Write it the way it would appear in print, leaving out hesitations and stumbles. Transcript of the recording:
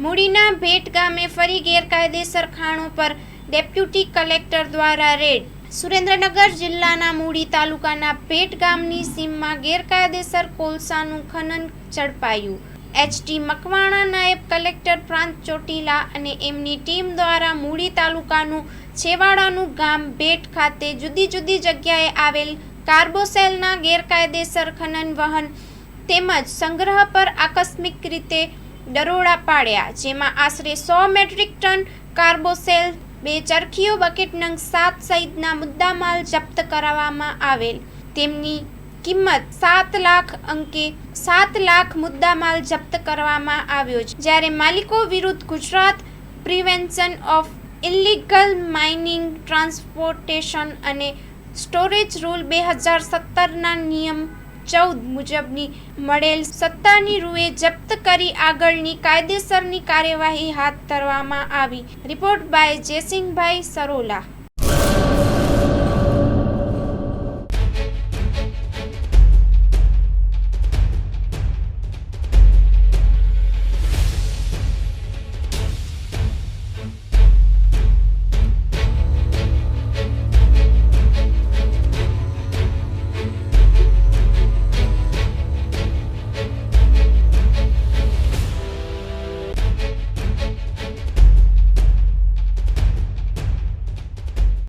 મૂડીના ભેટ ગામે ફરી ગેરકાયદેસર ખાણો પર ડેપ્યુટી કલેક્ટર દ્વારા રેડ. સુરેન્દ્રનગર જિલ્લાના મૂડી તાલુકાના ભેટ ગામની સીમમાં ગેરકાયદેસર કોલસાનું ખનન ઝડપાયું. એચ.ટી. મકવાણા નાયબ કલેક્ટર પ્રાંત ચોટીલા અને એમની ટીમ દ્વારા મૂડી તાલુકાનું છેવાડાનું ગામ ભેટ ખાતે જુદી જુદી જગ્યાએ આવેલ કાર્બોસેલના ગેરકાયદેસર ખનન વહન તેમજ સંગ્રહ પર આકસ્મિક રીતે દરોડા પાડ્યા, જેમાં આશરે 100 મેટ્રિક ટન કાર્બોસેલ, 2 ચરખીઓ, બકેટ નંગ 7 સહિતના મુદ્દામાલ જપ્ત કરવામાં આવેલ. તેમની કિંમત 7 લાખ અંકે 7 લાખ મુદ્દામાલ જપ્ત કરવામાં આવ્યો છે. જ્યારે માલિકો વિરુદ્ધ Gujarat prevention of illegal mining, transportation અને સ્ટોરેજ રૂલ 2017ના નિયમ 14 મુજબની મળેલ સત્તાની રૂએ જપ્ત કરી આગળની કાયદેસરની કાર્યવાહી હાથ ધરવામાં આવી. Report by Jaysinhbhai સરોલા.